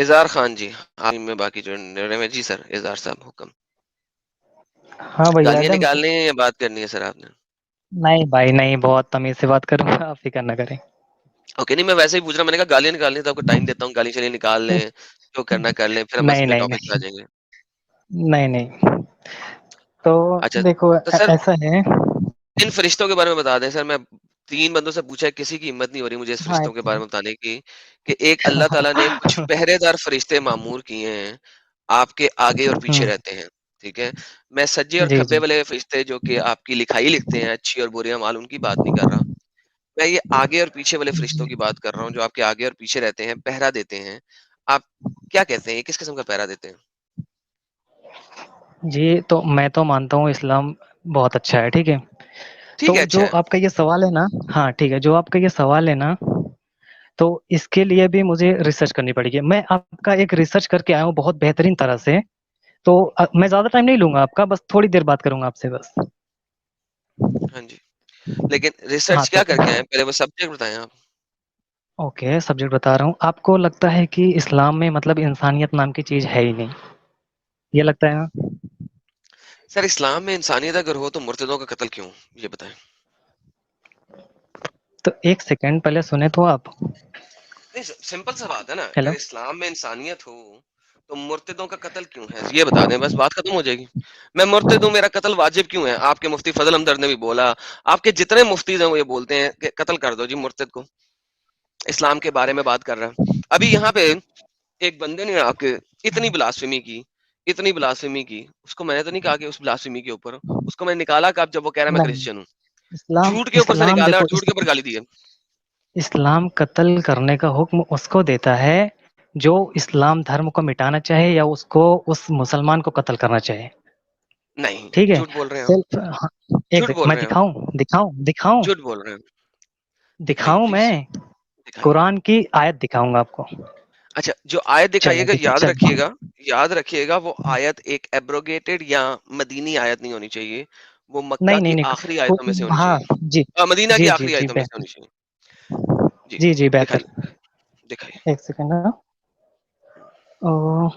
اظہار خان جی، آپ میں باقی جو جی سر اظہار صاحب حکم. ہاں بھائی گالیاں ایڈم. نکالنی ہیں یا بات کرنی ہے سر آپ نے؟ نہیں بھائی نہیں، بہت تمیز سے بات کروں گا، آپ فکر نہ کریں. اوکے نہیں، میں ویسے ہی پوچھ رہا ہوں، میں نے کہا گالیاں نکالنی ہے تو آپ کو ٹائم دیتا ہوں، گالی چلیے نکال لیں، جو کرنا کر لیں، پھر ہم نہیں اصل نہیں ٹاپک پہ آ نہیں جائیں گے. نہیں نہیں. تو اچھا دیکھو تو سر ایسا ہے. ان فرشتوں کے بارے میں بتا دیں سر. میں 3 بندوں سے پوچھا ہے، کسی کی ہمت نہیں ہو رہی مجھے اس ہاں فرشتوں کے بارے میں بتانے کی کہ ایک اللہ تعالیٰ نے کچھ پہرے دار فرشتے معمور کیے ہیں، آپ کے آگے اور پیچھے رہتے ہیں. ٹھیک ہے، میں سجے اور جی کھبے جی والے فرشتے جو کہ آپ کی لکھائی لکھتے ہیں اچھی اور بری اعمال، ان کی بات نہیں کر رہا. میں یہ آگے اور پیچھے والے فرشتوں کی بات کر رہا ہوں جو آپ کے آگے اور پیچھے رہتے ہیں، پہرا دیتے ہیں. آپ کیا کہتے ہیں، یہ کس قسم کا پہرا دیتے ہیں؟ جی. تو میں تو مانتا ہوں اسلام بہت اچھا ہے، ٹھیک ہے. ٹھیک ہے، تو اچھا جو ہے. آپ کا یہ سوال ہے نا، ہاں ٹھیک ہے، جو آپ کا یہ سوال ہے نا، تو اس کے لیے بھی مجھے ریسرچ کرنی پڑے گی. میں آپ کا ایک ریسرچ کر کے آیا ہوں بہت بہترین طرح سے. تو میں زیادہ ٹائم نہیں لوں گا آپ کا، بس تھوڑی دیر بات کروں گا آپ سے بس. ہاں جی، لیکن ہاں ریسرچ تو کیا کر کے آئے، پہلے وہ سبجیکٹ بتائیں آپ. اوکے، سبجیکٹ بتا رہا ہوں. آپ کو لگتا ہے کہ اسلام میں مطلب انسانیت نام کی چیز ہے ہی نہیں، یہ لگتا ہے نا؟ سر اسلام میں انسانیت اگر ہو تو مرتدوں کا قتل کیوں، یہ بتائیں. تو ایک سیکنڈ پہلے سنے تو آپ. نہیں، سمپل سا بات ہے نا، اگر ہیلو. اسلام میں انسانیت ہو تو مرتدوں کا قتل کیوں ہے، یہ بتا دیں، بس بات ختم ہو جائے گی. میں مرتد ہوں، میرا قتل واجب کیوں ہے؟ آپ کے مفتی فضل ہمدرد نے بھی بولا، آپ کے جتنے مفتیز ہیں وہ یہ بولتے ہیں کہ قتل کر دو جی مرتد کو. اسلام کے بارے میں بات کر رہا ہوں. ابھی یہاں پہ ایک بندے نے آ کے اتنی بلاسفیمی کی، اتنی بلاسفیمی کی، اس کو میں نے تو نہیں کہا کہ اس بلاسفیمی کے اوپر اس کو میں نے نکالا کہ اب جب وہ کہہ رہا ہے میں نہیں، کرسچن ہوں، اسلام جھوٹ کے اوپر سے اسلام نکالا اور دیکھو جھوٹ کے اوپر گالی دی ہے. اسلام قتل کرنے کا حکم اس کو دیتا ہے جو اسلام دھرم کو مٹانا چاہے یا اس کو اس مسلمان کو قتل کرنا چاہے. نہیں، ٹھیک ہے. جھوٹ بول رہے ہیں آپ، صرف ایک جھوٹ سیکنڈ، بول میں رہے ہیں آپ، دکھاؤں دکھاؤں دکھاؤں جھوٹ بول رہے ہیں. دکھائیے دکھاؤں پلیز، میں دکھائیے. قرآن کی آیت دکھاؤں گا آپ کو. اچھا، جو آیت دکھائیے چلے گا دکھا یاد چل رکھیے گا، یاد رکھیے گا وہ آیت ایک ایبروگیٹڈ یا مدینی آیت نہیں ہونی چاہیے، وہ مکہ نہیں کی نہیں آخری آیتوں میں سے نہیں. ہونی ہاں چاہیے، جی مدینہ کی جی جی آخری جی آیتوں میں سے بہتر. ہونی چاہیے. جی جی جی بہتر. دکھائیے، دکھائیے. ایک سیکنڈ. او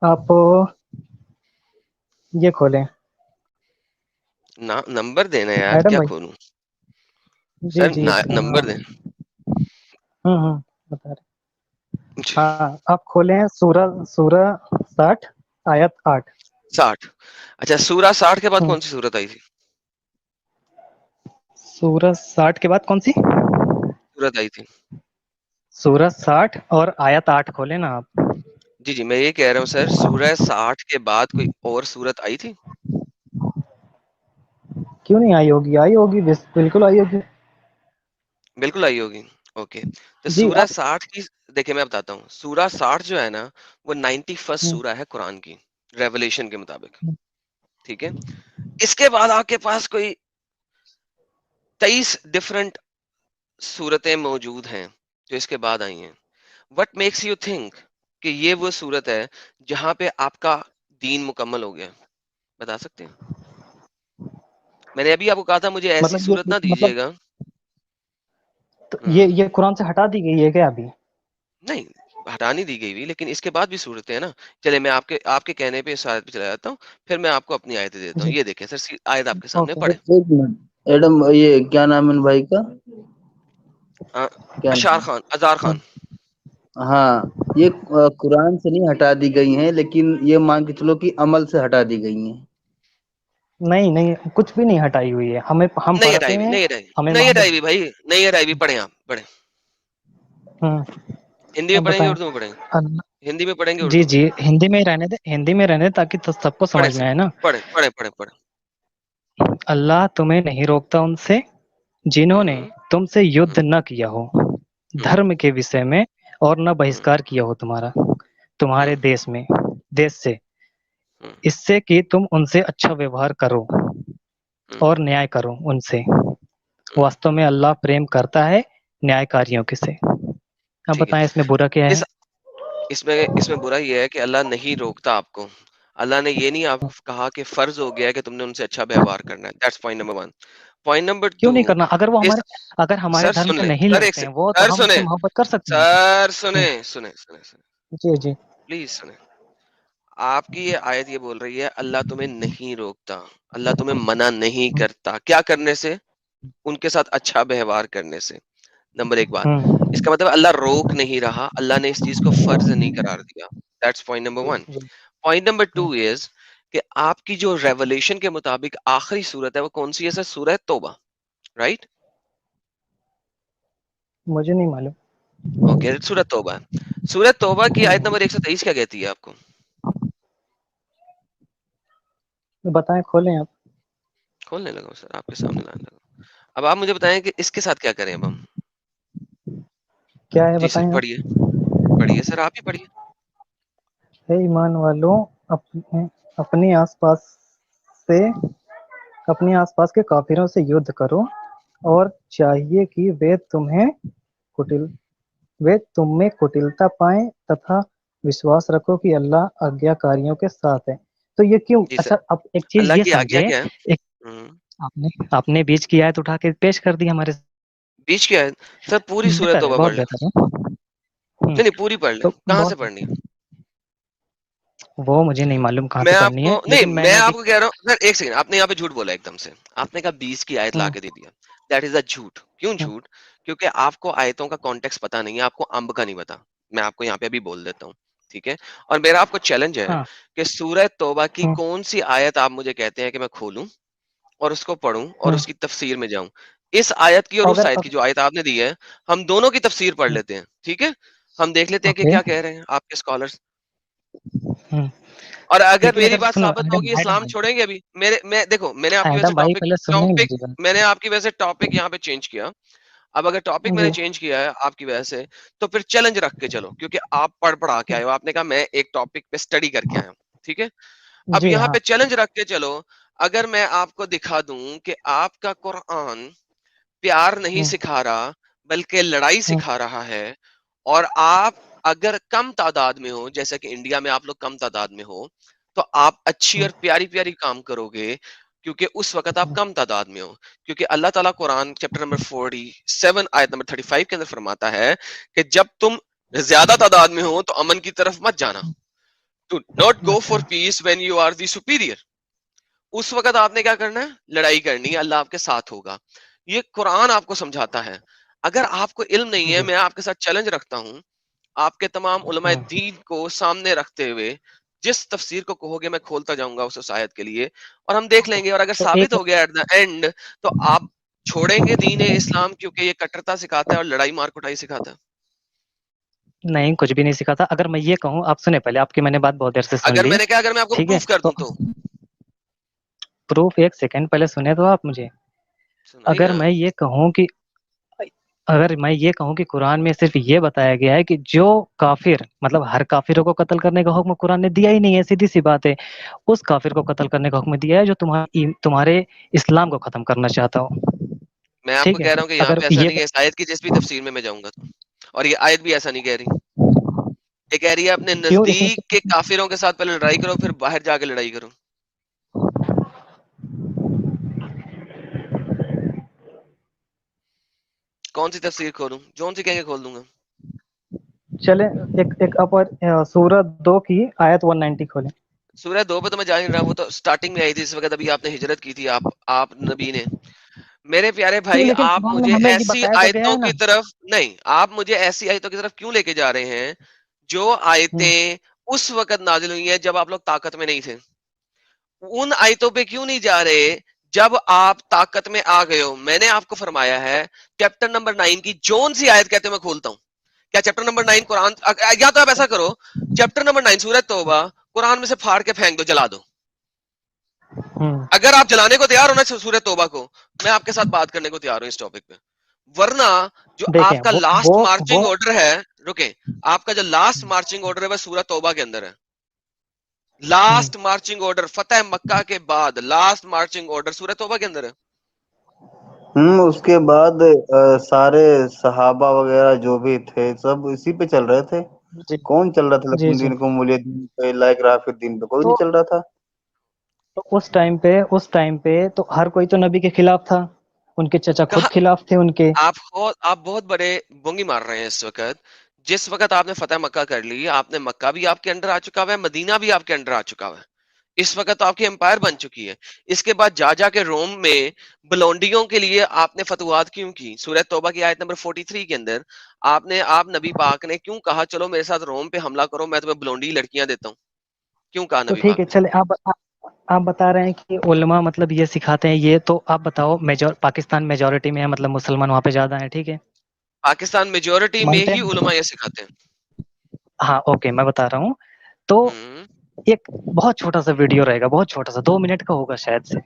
آپ یہ کھولیں. نمبر دینا یار، ایڈم کیا بھائی. کھولوں جی سر، جی ایک سیکنڈ. نمبر دیں. بتا رہے. جی ہاں آپ کھولے ہیں سورہ 60 آیت 8. 60. اچھا، سورہ 60 کے بعد کون سی سورت آئی تھی؟ سورہ 60 کے بعد کون سی سورت آئی تھی؟ سورہ 60 اور آیت 8 کھولے نا آپ. جی جی، میں یہ کہہ رہا ہوں سر، سورہ 60 کے بعد کوئی اور سورت آئی تھی؟ کیوں نہیں آئی ہوگی؟ آئی ہوگی، بالکل آئی ہوگی. بالکل آئی ہوگی. اوکے، تو جی سورہ آپ. 60 کی دیکھیں، میں بتاتا ہوں. سورہ 60 جو ہے نا، وہ 91 سورہ ہے قرآن کی، ریولیشن کے مطابق. ٹھیک ہے، اس کے بعد آپ کے پاس کوئی 23 ڈفرنٹ صورتیں موجود ہیں جو اس کے بعد آئی ہیں. وٹ میکس یو تھنک کہ یہ وہ صورت ہے جہاں پہ آپ کا دین مکمل ہو گیا؟ بتا سکتے ہیں؟ میں نے ابھی آپ کو کہا تھا مجھے ایسی مطلب صورت یہ نہ مطلب دیجیے گا. یہ قرآن سے ہٹا دی گئی ہے کیا ابھی؟ نہیں، ہٹا نہیں دی گئی ہوئی، لیکن اس کے بعد بھی صورتیں ہیں نا. چلے میں آپ کے کہنے پہ اس آیت پہ چلا جاتا ہوں، پھر میں آپ کو اپنی آیتیں دیتا ہوں. جی یہ دیکھیں سر، آیت آپ کے سامنے اوکے. پڑھیں. ایک منٹ ایڈم، یہ کیا نام ہے ان بھائی کا؟ کیا اشار نام؟ خان، اظہار خان. ہاں، یہ قرآن سے نہیں ہٹا دی گئی ہیں، لیکن یہ مان کے چلو کہ عمل سے ہٹا دی گئی ہیں. نہیں نہیں، کچھ بھی نہیں ہٹائی ہوئی ہے. ہم نہیں پڑھتے ہٹائی بھی، ہیں. نہیں ہٹائی، ہمیں نہیں ہٹائی معلوم. بھی بھائی، نہیں ہٹائی بھی. پڑھیں، آپ پڑھیں. ہندی میں اب پڑھیں گے بتائیں. اردو میں پڑھیں گے؟ ہندی میں پڑھیں گے جی اردو میں؟ جی، ہندی میں رہنے دیں، ہندی میں رہنے دیں تاکہ تو سب کو پڑھیں سمجھ میں سر، آئے نا. پڑھیں پڑھیں پڑھیں پڑھیں. اللہ تمہیں نہیں روکتا ان سے جنہوں نے ہوں، تم سے ہوں، یدھ نہ کیا ہو ہوں، دھرم کے وشے میں، اور نہ ہوں، بہسکار کیا ہو ہوں، تمہارے دیش سے، ہوں، اس سے کہ تم ان سے اچھا ویوہار کرو ہوں، اور نیائے کرو ان سے. ہوں. واستو میں اللہ پریم کرتا ہے نیائے کاریوں کے سے. اب ٹھیک ہے. بتائیں اس میں برا کیا ہے؟ اس اس میں برا یہ ہے کہ اللہ نہیں روکتا آپ کو. اللہ نے یہ نہیں آپ کہا کہ فرض ہو گیا ہے کہ تم نے ان سے اچھا ویوہار کرنا ہے. That's point number 1. Point number 2 کیوں نہیں کرنا؟ اس اگر ہمارے سر دھرم سن سے لیں نہیں سر ایک لڑتے ہیں وہ، سر تو ہم ان سے سنیں محبت کر سکتے ہیں. سر ہوں، سنیں جی جی. پلیز سنیں. آپ کی یہ آیت یہ بول رہی ہے اللہ تمہیں نہیں روکتا، اللہ تمہیں منع نہیں ہوں، کرتا کیا کرنے سے؟ ان کے ساتھ اچھا ویوہار کرنے سے. نمبر 1 بات. اس ہوں، کا مطلب اللہ روک نہیں رہا، اللہ نے اس چیز کو فرض نہیں قرار دیا. That's point number 1. جی. پوائنٹ نمبر 2 ہوں، از کہ آپ کی جو ریولیشن کے مطابق آخری صورت ہے وہ کون سی ہے سر؟ سورہ توبہ، رائٹ؟ مجھے نہیں معلوم. اوکے، سورہ توبہ. سورہ توبہ کی آیت نمبر 123 کیا کہتی ہے آپ کو؟ بتائیں، کھولیں آپ. کھولنے لگا سر، آپ کے سامنے لانے لگا. اب آپ مجھے بتائیں کہ اس کے ساتھ کیا کریں اب ہم؟ کیا ہے جی سر بتائیں آپ. پڑھیے سر، آپ ہی پڑھیے. ہے ایمان والوں، اپنے آس پاس سے اپنے آس پاس کے کافروں سے یدھ کرو، اور چاہیے کہ کٹل وہ تم میں کٹلتا پائیں، تتھا وشواس رکھو کہ اللہ آگیاکاریوں کے ساتھ ہے. تو یہ کیوں؟ جی سر. اچھا، اب ایک چیز اللہ یہ کی آگیا سمجھے. کیا ہے؟ ایک ہوں. آپ نے بیچ کی آیت اٹھا کے پیش کر دی ہمارے بیچ کی آیت سر پوری سامنے. سورہ بہتر ہے، توبہ بہت پڑھ لیں. بہتر ہے. نہیں نہیں، پوری پڑھ لیں. تو کہاں سے بہت پڑھنی ہے؟ وہ مجھے نہیں معلوم کہاں میں سے آپ پڑھنی ہے، کو نہیں، لیکن میں میں نے آپ ابھی. کو کہہ رہا ہوں سر، ایک سیکنڈ. آپ نے یہاں پہ جھوٹ بولا ایک دم سے. آپ نے کہا 20 کی آیت لا ہوں، کے دے دیا. دیٹ از اے جھوٹ. کیوں ہوں، جھوٹ؟ کیونکہ آپ کو آیتوں کا کانٹیکس پتا نہیں ہے، آپ کو امب کا نہیں پتا. میں آپ کو یہاں پہ ابھی بول دیتا ہوں، ٹھیک ہے؟ اور میرا آپ کو چیلنج ہے ہاں، کہ سورہ توبہ کی ہوں، کون سی آیت آپ مجھے کہتے ہیں کہ میں کھولوں اور اس کو پڑھوں اور ہوں. اس کی تفسیر میں جاؤں. اس آیت کی اور اس آیت کی جو آیت آپ نے دی ہے، ہم دونوں کی تفسیر پڑھ لیتے ہیں، ٹھیک ہے؟ ہم دیکھ لیتے ہیں کہ اوکے. کیا کہہ رہے ہیں آپ کے اسکالرس. ہوں. اور اگر لیکن میری اگر بات سنو، ثابت ایڈم ہوگی ایڈم اسلام بھائی، چھوڑیں گے ابھی. دیکھو میں نے آپ کی وجہ سے ایڈم بھائی پہلے سنیں ٹاپک میری بات. میں نے آپ کی وجہ سے ٹاپک یہاں پہ چینج کیا. اب اگر ٹاپک میں جی. نے چینج کیا ہے آپ کی وجہ سے، تو پھر چیلنج رکھ کے چلو، کیونکہ آپ پڑھا کے آئے ہو. آپ نے کہا میں ایک ٹاپک پہ اسٹڈی کر کے آیا ہوں، ٹھیک ہے؟ اب جی یہاں ہاں. پہ چیلنج رکھ کے چلو. اگر میں آپ کو دکھا دوں کہ آپ کا قرآن پیار نہیں ہوں، سکھا رہا بلکہ لڑائی ہوں، سکھا رہا ہے، اور آپ اگر کم تعداد میں ہو، جیسے کہ انڈیا میں آپ لوگ کم تعداد میں ہو، تو آپ اچھی ہوں، اور پیاری پیاری کام کرو گے، کیونکہ اس وقت آپ کم تعداد میں ہو. کیونکہ اللہ تعالیٰ قرآن چیپٹر نمبر 47 آیت نمبر 35 کے اندر فرماتا ہے کہ جب تم زیادہ تعداد میں ہو تو امن کی طرف مت جانا. ڈو ناٹ گو اچھا. For peace when you are the superior. اس وقت آپ نے کیا کرنا ہے؟ لڑائی کرنی ہے، اللہ آپ کے ساتھ ہوگا. یہ قرآن آپ کو سمجھاتا ہے. اگر آپ کو علم نہیں ہے، جی. میں آپ کے ساتھ چیلنج رکھتا ہوں، آپ کے تمام علماء ہوں. دین کو سامنے رکھتے ہوئے جس تفسیر کو کہو گے میں کھولتا جاؤں گا اس آیت کے لیے، اور ہم دیکھ لیں گے. اور اگر تو ثابت ایک ہو گیا ایٹ دا اینڈ، تو آپ چھوڑیں گے دین اسلام، کیونکہ یہ کٹرتا سکھاتا ہے اور لڑائی مار کٹائی سکھاتا ہے. نہیں، کچھ بھی نہیں سکھا تھا. اگر میں یہ کہوں، آپ سنیں پہلے، آپ کی میں نے بات بہت دیر سے سن اگر لی. میں نے کہا اگر میں آپ کو ٹھیک ہے، پروف کر تو دوں تو پروف ایک سیکنڈ پہلے سنے تو آپ مجھے. سنائیے اگر نا. میں یہ کہوں کہ قرآن میں صرف یہ بتایا گیا ہے کہ جو کافر، مطلب ہر کافروں کو قتل کرنے کا حکم قرآن نے دیا ہی نہیں ہے، سیدھی سی بات ہے. اس کافر کو قتل کرنے کا حکم دیا ہے جو تمہارے اسلام کو ختم کرنا چاہتا ہو. میں آپ کو ٹھیک ہے. کہہ رہا ہوں کہ یہاں اگر پہ ایسا یہ نہیں ہے. اس آیت کی جس بھی تفسیر میں جاؤں گا تو، اور یہ آیت بھی ایسا نہیں کہہ رہی. یہ کہہ رہی ہے اپنے کیوں اس نزدیک کے کافروں کے ساتھ پہلے لڑائی کرو، پھر باہر جا کے لڑائی کرو. کون سی تفسیر کھولوں؟ جون سی کہیں گے کھول دوں گا. چلیں ایک اپر سورت 2 کی آیت 190 کھولیں. سورہ 2 پہ تو میں جا نہیں رہا، وہ تو سٹارٹنگ میں آئی تھی. اس وقت ابھی آپ نے ہجرت کی تھی، آپ نبی نے. میرے پیارے کیوں؟ بھائی، لیکن آپ قرآن میں مجھے ہمیں یہ ایسی بتایا تو گیا آیتوں ہے نا. کی طرف نہیں، آپ مجھے ایسی آیتوں کی طرف کیوں لے کے جا رہے ہیں جو آیتیں اس وقت نازل ہوئی ہیں جب آپ لوگ طاقت میں نہیں تھے؟ ان آیتوں پہ کیوں نہیں جا رہے جب آپ طاقت میں آ گئے ہو؟ میں نے آپ کو فرمایا ہے چیپٹر نمبر 9 کی جون سی آیت کہتے میں کھولتا ہوں. کیا چیپٹر نمبر 9 قرآن، یا تو آپ ایسا کرو، چیپٹر نمبر 9 سورۃ توبہ قرآن میں سے پھاڑ کے پھینک دو، جلا دو. اگر آپ جلانے کو تیار ہونا سورۃ توبہ کو، میں آپ کے ساتھ بات کرنے کو تیار ہوں اس ٹاپک پہ. ورنہ جو دیکھیں آپ کا لاسٹ وہ مارچنگ آرڈر ہے، رکیں، آپ کا جو لاسٹ مارچنگ آرڈر ہے وہ سورۃ توبہ کے اندر ہے. لاسٹ مارچنگ آرڈر فتح مکہ کے بعد لاسٹ مارچنگ آرڈر سورۃ توبہ کے اندر ہے. اس کے بعد سارے صحابہ وغیرہ جو بھی تھے سب اسی پہ چل رہے تھے. جی کون چل رہا تھا جی لکم جی دینکم ولی دین پہ، لائق رہا پھر دین پہ کوئی تو نہیں چل رہا تھا. اس ٹائم پہ تو ہر کوئی تو نبی کے خلاف تھا، ان کے چچا خود کہاں خلاف تھے ان کے. آپ بہت بڑے بونگی مار رہے ہیں اس وقت. جس وقت آپ نے فتح مکہ کر لی، آپ نے مکہ بھی آپ کے انڈر آ چکا ہوا ہے، مدینہ بھی آپ کے انڈر آ چکا ہوا ہے. اس وقت آپ کی امپائر بن چکی ہے. اس کے بعد جا کے روم میں بلونڈیوں کے لیے آپ نے فتوحات کیوں کی؟ سورہ توبہ کی آیت نمبر 43 کے اندر آپ نبی پاک نے کیوں کہا چلو میرے ساتھ روم پہ حملہ کرو، میں تمہیں بلونڈی لڑکیاں دیتا ہوں؟ کیوں کہا تو نبی ٹھیک پاک ہے، نے؟ چلے آپ بتا رہے ہیں کہ علماء مطلب یہ سکھاتے ہیں، یہ تو آپ بتاؤ. پاکستان میجورٹی میں ہے، مطلب مسلمان وہاں پہ زیادہ ہیں، ٹھیک ہے، پاکستان میجورٹی میں مانتے ہی ہیں. علماء یہ سکھاتے ہیں. ہاں اوکے، میں بتا رہا ہوں. تو ہوں، ایک بہت چھوٹا سا ویڈیو رہے گا، بہت چھوٹا سا، 2 منٹ کا ہوگا شاید سے.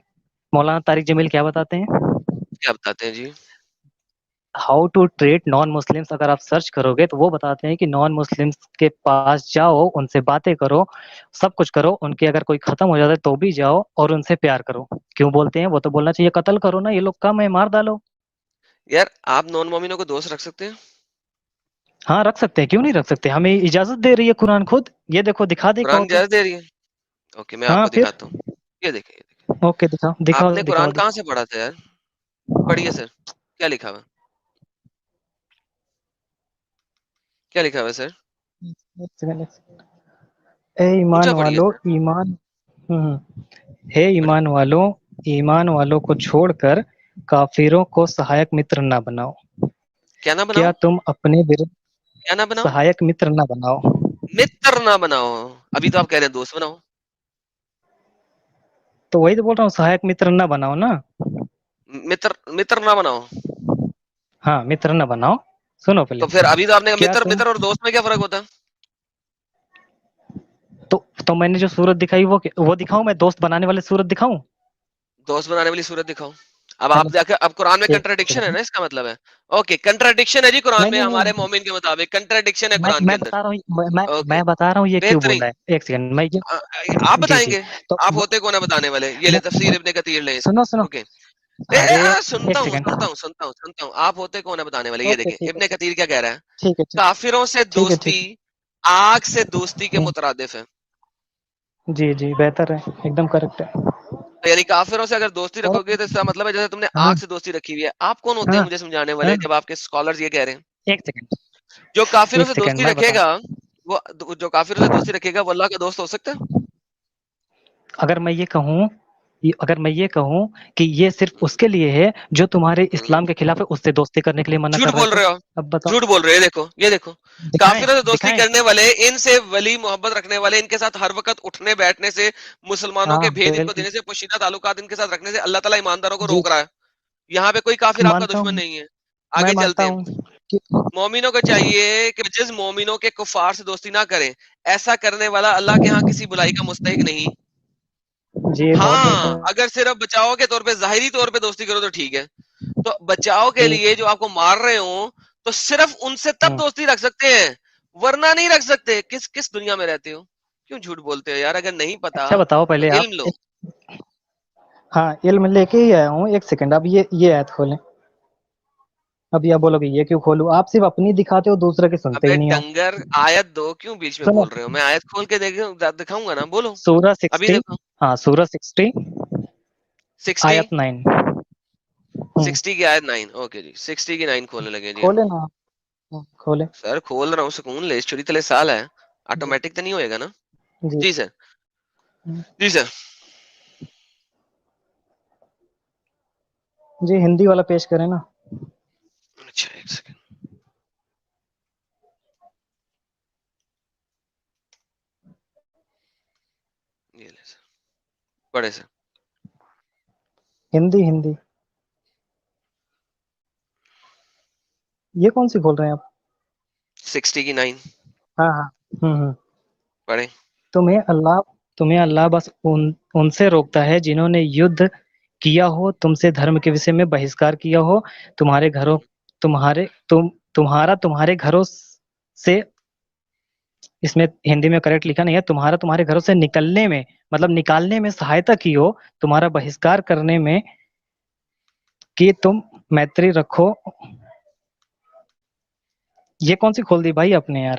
مولانا طارق جمیل کیا بتاتے ہیں؟ کیا بتاتے ہیں جی؟ How to treat non Muslims. اگر آپ سرچ کرو گے تو وہ بتاتے ہیں کہ نان مسلمس کے پاس جاؤ، ان سے باتیں کرو، سب کچھ کرو، ان کے اگر کوئی ختم ہو جاتا ہے تو بھی جاؤ اور ان سے پیار کرو. کیوں بولتے ہیں؟ وہ تو بولنا چاہیے قتل کرو نا، یہ لوگ کم ہے، مار ڈالو. یار آپ نان مومنوں کو دوست رکھ سکتے ہیں؟ ہاں رکھ سکتے ہیں، کیوں نہیں رکھ سکتے؟ ہمیں اجازت دے رہی ہے قرآن خود. یہ دیکھو، دکھا دے قرآن کہو تو. اجازت دے رہی ہے؟ اوکے، میں آپ ہاں کو پھر دکھاتا ہوں. یہ دیکھیں، اوکے، دکھاؤ آپ دکھاؤ نے دکھاؤ قرآن کہاں سے پڑھا تھا یار؟ پڑھیے سر، کیا لکھا ہوا؟ کیا لکھا ہوا سر؟ اے ایمان اونچا پڑھیے والو، سر. ایمان ہے پڑھیے. ایمان والو، ایمان والوں کو چھوڑ کر کافروں کو سہایک متر نہ بناؤ. کیا نہ بناؤ؟ کیا تم اپنے ورد کیا نہ بناؤ؟ سہایک متر نہ بناؤ. متر نہ بناؤ. ابھی تو آپ کہہ رہے ہیں دوست بناؤ. تو وہی تو بول رہا ہوں، سہایک متر نہ بناؤ نا. متر نہ بناؤ. ہاں متر نہ بناؤ. سنو پہلے. تو پھر ابھی تو آپ نے کیا تم متر اور دوست میں کیا فرق ہوتا ہے؟ تو میں نے جو صورت دکھائی وہ دکھاؤں؟ میں دوست بنانے والے صورت دکھاؤں؟ دوست بنانے والی صورت دکھاؤ. اب آپ چلو دیکھیں، اب قرآن میں ایک کنٹراڈکشن ہے سیکنڈ. نا، اس کا مطلب ہے. اوکے، کنٹراڈکشن ہے جی قرآن نہیں میں، نہیں ہمارے نہیں، مومن کے مطابق کنٹراڈکشن ہے میں قرآن کے میں اندر. بتا رہا ہوں، اوکے، میں بتا رہا ہوں یہ کیوں بول بہترین. رہا ہے. ایک سیکنڈ میں یہ. آپ جی بتائیں جی. گے؟ تو آپ ہوتے کون ہے بتانے والے؟ یہ لے میں تفسیر ابن کثیر لیں اس کو. سنو سنو. اوکے. ارے سنتا ایک ہوں سیکنڈ. سنتا ہوں سنتا ہوں سنتا ہوں. آپ ہوتے کون ہے بتانے والے؟ یہ اوکے دیکھیں ٹھیک ہے، ابن کثیر کیا کہہ رہا ہے. ٹھیک ہے ٹھیک کافروں سے ٹھیک ہے دوستی ٹھیک آگ سے دوستی کے ہے. مترادف ہے. جی جی، بہتر ہے، ایک دم کریکٹ ہے. یعنی کافروں سے اگر دوستی رکھو گے تو اس کا مطلب ہے جیسے تم نے ہاں آگ سے دوستی رکھی ہوئی ہے. آپ کون ہوتے ہیں ہاں مجھے سمجھانے ہاں. والے جب آپ کے اسکالرز یہ کہہ رہے ہیں؟ ایک سیکنڈ. جو کافروں ایک سے سیکنڈ دوستی میں رکھے بتا. گا، وہ جو کافروں سے دوستی رکھے گا وہ اللہ کا دوست ہو سکتا ہے؟ اگر میں یہ کہوں کہ یہ صرف اس کے لیے ہے جو تمہارے ہوں، اسلام کے خلاف ہے، اس سے دوستی کرنے کے لیے منع جھوٹ کر رہا ہے، بول تو رہے ہو. اب بتاؤ. جھوٹ بول رہے ہیں. دیکھو، یہ دیکھو، دکھائیں کافروں سے دوستی دکھائیں. کرنے والے، ان سے ولی محبت رکھنے والے، ان کے ساتھ ہر وقت اٹھنے بیٹھنے سے، مسلمانوں ہاں کے بھید ان کو بالکل. دینے سے، پوشیدہ تعلقات ان کے ساتھ رکھنے سے اللہ تعالیٰ ایمانداروں کو جی روک رہا ہے. یہاں پہ کوئی کافر آپ کا مانتا دشمن ہوں، نہیں ہے. میں آگے چلتے مانتا ہیں. ہوں کہ مومنوں کو چاہیے کہ جس مومنوں کے کفار سے دوستی نہ کریں، ایسا کرنے والا اللہ کے ہاں کسی بلائی کا مستحق نہیں. جی بہت ہاں، بہتر. اگر صرف بچاؤ کے طور پہ، ظاہری طور پہ دوستی کرو تو ٹھیک ہے. تو بچاؤ کے ٹھیک. لیے جو آپ کو مار رہے ہوں تو صرف ان سے تب دوستی رکھ سکتے ہیں، ورنہ نہیں رکھ سکتے. کس دنیا میں رہتے ہو؟ کیوں جھوٹ بولتے ہو یار؟ اگر نہیں پتا اچھا بتاؤ تو پہلے علم آپ. لو. ہاں علم لے کے ہی آیا ہوں. ایک سیکنڈ. اب یہ ایت کھولیں. ابھی آپ بولو گے یہ کیوں کھولوں؟ آپ صرف اپنی دکھاتے ہو، دوسرے کے سنتے ابے ہی نہیں ہو. ڈنگر، آیت دو، کیوں بیچ میں سنو، بول رہے ہو؟ میں آیت کھول کے دکھاؤں گا نا، بولو. سورہ ابھی 60. دیکھو. ہاں سورہ 60 60 آیت 9. 60 کی آیت 9. اوکے جی، 60 کی 9 کھولنے لگے جی ہم. کھولے نا. کھولے. سر کھول رہا ہوں، سکون لے، چوری تلے سال ہے، آٹومیٹک تو نہیں ہوئے گا نا؟ جی جی سر. جی سر. جی ہندی والا پیش کریں نا. اچھا ایک سیکنڈ. یہ لے سر، پڑھے سر. ہندی ہندی. یہ کون سی کھول رہے ہیں آپ؟ 60 کی 9 ہاں ہاں. پڑھیں. تمہیں اللہ بس ان سے روکتا ہے جنہوں نے یدھ کیا ہو، تم سے دھرم کے وشے میں بہسکار کیا ہو، تمہارے گھروں سے، اس میں ہندی میں کریکٹ لکھا نہیں ہے، تمہارے گھروں سے نکلنے میں، مطلب نکالنے میں سہایتا کی ہو، تمہارا بہسکار کرنے میں، کہ تم میتری رکھو. یہ کون سی کھول دی بھائی آپ نے یار؟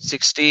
60